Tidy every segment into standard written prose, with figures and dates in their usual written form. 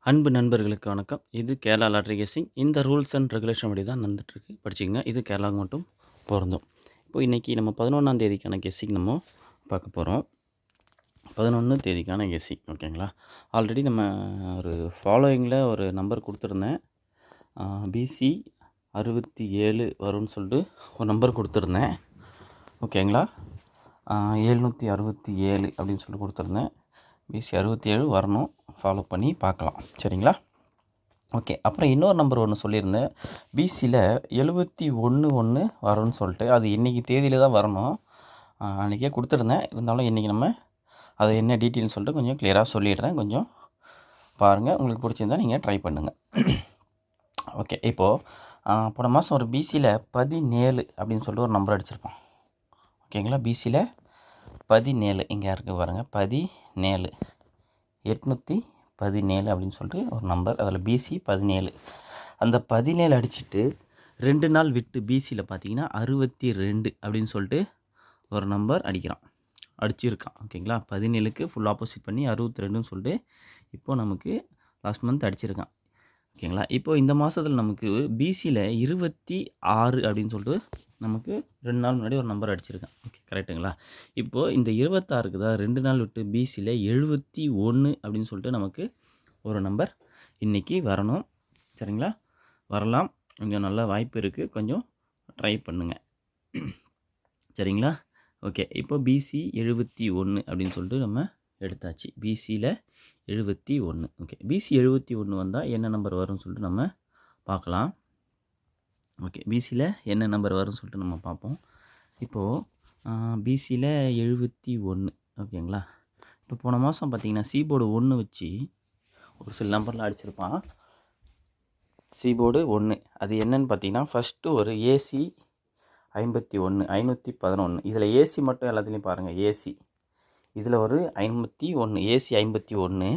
அன்பு நண்பர்களுக்கு வணக்கம். இது கேரளா லாட்டரி கெஸ்ஸிங். இந்த ரூல்ஸ் அண்ட் ரெகுலேஷன் படி தான் நடந்துட்டுருக்கு. படிச்சுக்கங்க. இது கேரளாவுக்கு மட்டும் பொருந்தும். இப்போ இன்றைக்கி நம்ம 11ஆம் தேதிக்கான கெஸ்ஸிங் நம்ம பார்க்க போகிறோம். 11 தேதிக்கான கெஸ்ஸிங் ஓகேங்களா. ஆல்ரெடி நம்ம ஒரு ஃபாலோயிங்கில் ஒரு நம்பர் கொடுத்துருந்தேன். பிசி 67 வரும்னு சொல்லிட்டு ஒரு நம்பர் கொடுத்துருந்தேன் ஓகேங்களா. 767 அப்படின்னு சொல்லிட்டு கொடுத்துருந்தேன். பிசி 67 வரணும். ஃபாலோ பண்ணி பார்க்கலாம் சரிங்களா. ஓகே, அப்புறம் இன்னொரு நம்பர் ஒன்று சொல்லியிருந்தேன். பிசியில் 71 வரும்னு சொல்லிட்டு அது இன்றைக்கி தேதியில் தான் வரணும். அன்றைக்கே கொடுத்துருந்தேன். இருந்தாலும் இன்றைக்கி நம்ம அது என்ன டீட்டெயில்னு சொல்லிட்டு கொஞ்சம் கிளியராக சொல்லிடுறேன். கொஞ்சம் பாருங்கள், உங்களுக்கு பிடிச்சிருந்தா நீங்கள் ட்ரை பண்ணுங்கள். ஓகே, இப்போது போன மாதம் ஒரு பிசியில் 17 அப்படின்னு சொல்லிட்டு ஒரு நம்பர் அடிச்சிருப்போம் ஓகேங்களா. பிசியில் 17 இங்கே இருக்குது பாருங்கள். 17 817 அப்படின்னு சொல்லிட்டு ஒரு நம்பர். அதில் பிசி 17. அந்த 17 அடிச்சுட்டு 2 நாள் விட்டு பிசியில் பார்த்தீங்கன்னா 62 அப்படின்னு சொல்லிட்டு ஒரு நம்பர் அடிச்சிருக்கான் ஓகேங்களா. 17க்கு ஃபுல் ஆப்போசிட் பண்ணி 62ன்னு சொல்லிட்டு இப்போது நமக்கு லாஸ்ட் மந்த் அடிச்சிருக்கான் ஓகேங்களா. இப்போது இந்த மாதத்தில் நமக்கு பிசியில் 26 அப்படின்னு சொல்லிட்டு நமக்கு 2 நாள் முன்னாடி ஒரு நம்பர் அடிச்சிருக்கான். ஓகே, கரெக்டுங்களா. இப்போது இந்த 26க்கு தான் 2 நாள் விட்டு பிசியில் 71 அப்படின்னு சொல்லிட்டு நமக்கு ஒரு நம்பர் இன்றைக்கி வரணும் சரிங்களா. வரலாம், கொஞ்சம் நல்ல வாய்ப்பு இருக்குது. கொஞ்சம் ட்ரை பண்ணுங்கள் சரிங்களா. ஓகே, இப்போ பிசி 71 அப்படின்னு சொல்லிட்டு நம்ம எடுத்தாச்சு. பிசியில் 71. ஓகே, பிசி 71 வந்தால் என்ன நம்பர் வரும்னு சொல்லிட்டு நம்ம பார்க்கலாம். ஓகே, பிசியில் என்ன நம்பர் வரும்னு சொல்லிட்டு நம்ம பார்ப்போம். இப்போது பிசியில் 71 ஓகேங்களா. இப்போ போன மாதம் பார்த்திங்கன்னா சிபோர்டு 1 வச்சு ஒரு சில நம்பர்லாம் அடிச்சிருப்பான். சிபோர்டு 1 அது என்னன்னு பார்த்தீங்கன்னா ஃபஸ்ட்டு ஒரு ஏசி 51 511. இதில் ஏசி மட்டும் எல்லாத்துலேயும் பாருங்கள். ஏசி இதில் ஒரு 51 ஏசி 51.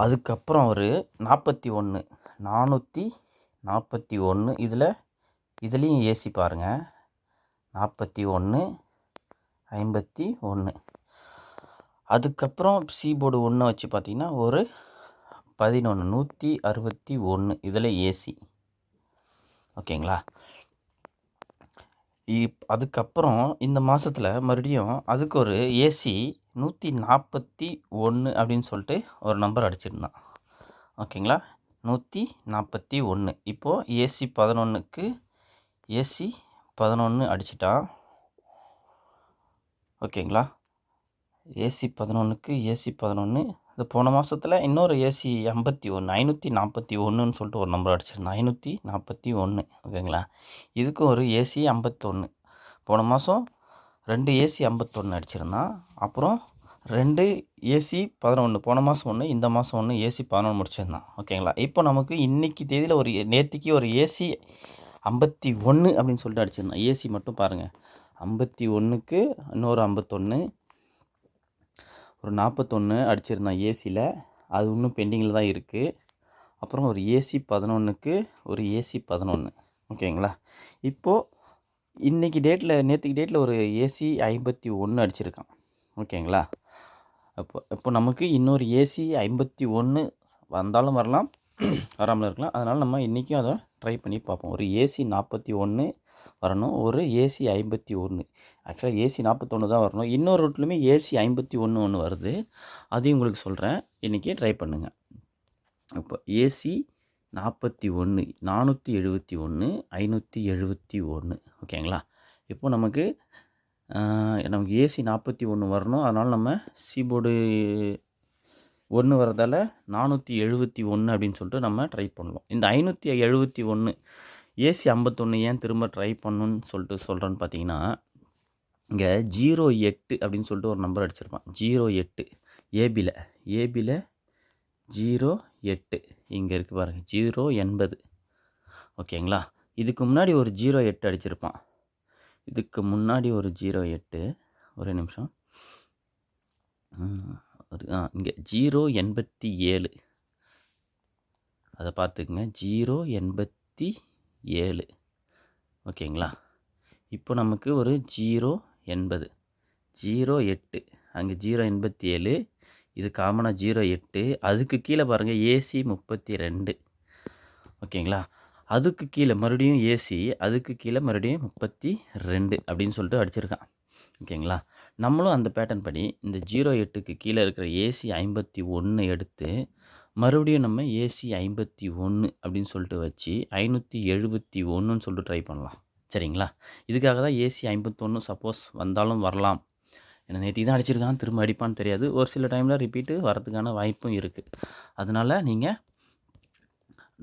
அதுக்கப்புறம் ஒரு 41 441. இதுலேயும் ஏசி பாருங்கள். 41 51. அதுக்கப்புறம் சிபோர்டு 1 வச்சு பார்த்திங்கன்னா ஒரு 11 161. இதில் ஏசி ஓகேங்களா. அதுக்கப்புறம் இந்த மாதத்தில் மறுபடியும் அதுக்கு ஒரு ஏசி 141 அப்படின்னு சொல்லிட்டு ஒரு நம்பர் அடிச்சிருந்தான் ஓகேங்களா. 141. இப்போது ஏசி 11க்கு ஏசி 11 அடிச்சிட்டான் ஓகேங்களா. ஏசி 11க்கு ஏசி 11. இது போன மாதத்தில் இன்னொரு ஏசி 51 541ன்னு சொல்லிட்டு ஒரு நம்பர் அடிச்சிருந்தான். 541 ஓகேங்களா. இதுக்கும் ஒரு ஏசி 51. போன மாதம் 2 ஏசி 51 அடிச்சிருந்தான். அப்புறம் 2 ஏசி 11. போன மாதம் 1, இந்த மாதம் 1 ஏசி 11 முடிச்சிருந்தான் ஓகேங்களா. இப்போ நமக்கு இன்றைக்கி தேதியில் ஒரு நேற்றுக்கு ஒரு ஏசி 51 அப்படின்னு சொல்லிட்டு அடிச்சிருந்தான். ஏசி மட்டும் பாருங்கள். 51க்கு இன்னொரு 51 ஒரு 41 அடிச்சிருந்தான் ஏசியில். அது இன்னும் பெண்டிங்கில் தான் இருக்குது. அப்புறம் ஒரு ஏசி 11க்கு ஒரு ஏசி 11 ஓகேங்களா. இப்போது இன்றைக்கி நேற்றுக்கு டேட்டில் ஒரு ஏசி 51 அடிச்சிருக்கான் ஓகேங்களா. இப்போ நமக்கு இன்னொரு ஏசி 51 வந்தாலும் வரலாம், வராமல் இருக்கலாம். அதனால் நம்ம இன்றைக்கும் அதை ட்ரை பண்ணி பார்ப்போம். ஒரு ஏசி 41 வரணும், ஒரு ஏசி 51. ஆக்சுவலாக ஏசி 41 தான் வரணும். இன்னொரு ரூட்லையுமே ஏசி 51 ஒன்று வருது, அதையும் உங்களுக்கு சொல்கிறேன். இன்றைக்கி ட்ரை பண்ணுங்கள். இப்போ ஏசி 41 471 571 ஓகேங்களா. இப்போ நமக்கு ஏசி 41 வரணும். அதனால் நம்ம சிபோர்டு 1 வரதால் 471 அப்படின்னு சொல்லிட்டு நம்ம ட்ரை பண்ணுவோம். இந்த 571 ஏசி 51 ஏன் திரும்ப ட்ரை பண்ணணுன்னு சொல்கிறேன்னு பார்த்தீங்கன்னா, இங்கே 08 அப்படின்னு சொல்லிட்டு ஒரு நம்பர் அடிச்சிருப்பான். 08 ஏபியில் 08 இங்கே இருக்குது பாருங்கள். 080 ஓகேங்களா. இதுக்கு முன்னாடி ஒரு 08 அடிச்சிருப்பான். இதுக்கு முன்னாடி ஒரு 08. ஒரே நிமிஷம். இங்கே 087 அதை பார்த்துக்குங்க. 087 ஓகேங்களா. இப்போ நமக்கு ஒரு 080 08 அங்கே 087. இது காமனாக 08. அதுக்கு கீழே பாருங்கள் ஏசி 32. ஓகேங்களா? அதுக்கு கீழே மறுபடியும் ஏசி, அதுக்கு கீழே மறுபடியும் 32 அப்படின்னு சொல்லிட்டு அடிச்சிருக்கான். ஓகேங்களா? நம்மளும் அந்த பேட்டர்ன் படி இந்த 08க்கு கீழே இருக்கிற ஏசி 51 எடுத்து மறுபடியும் நம்ம ஏசி 51 அப்படின்னு சொல்லிட்டு வச்சு 571ன்னு சொல்லிட்டு ட்ரை பண்ணலாம். சரிங்களா? இதுக்காக தான் ஏசி 51 சப்போஸ் வந்தாலும் வரலாம். ஏன்னா நேத்திக்கு தான் அடிச்சிருக்கான், திரும்ப அடிப்பான்னு தெரியாது. ஒரு சில டைமில் ரிப்பீட்டு வரதுக்கான வாய்ப்பும் இருக்குது. அதனால் நீங்கள்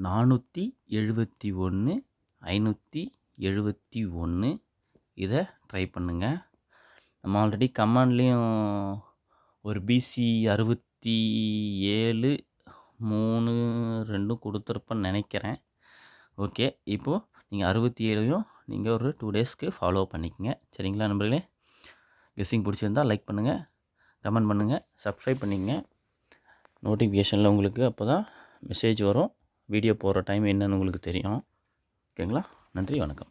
471, 571 இதை ட்ரை பண்ணுங்கள். நம்ம ஆல்ரெடி கமாண்ட்லேயும் ஒரு பிசி 67 3 2 கொடுத்துருப்பேன்னு நினைக்கிறேன். ஓகே, இப்போது நீங்கள் 67யும் நீங்கள் ஒரு 2 டேஸ்க்கு ஃபாலோ பண்ணிக்கங்க. சரிங்களா நண்பர்களே? கெஸ்ஸிங் பிடிச்சிருந்தால் லைக் பண்ணுங்கள், கமெண்ட் பண்ணுங்கள், சப்ஸ்கிரைப் பண்ணிக்கங்க. நோட்டிஃபிகேஷனில் உங்களுக்கு அப்போ தான் மெசேஜ் வரும். வீடியோ போடுற டைம் என்னன்னு உங்களுக்கு தெரியும். ஓகேங்களா? நன்றி, வணக்கம்.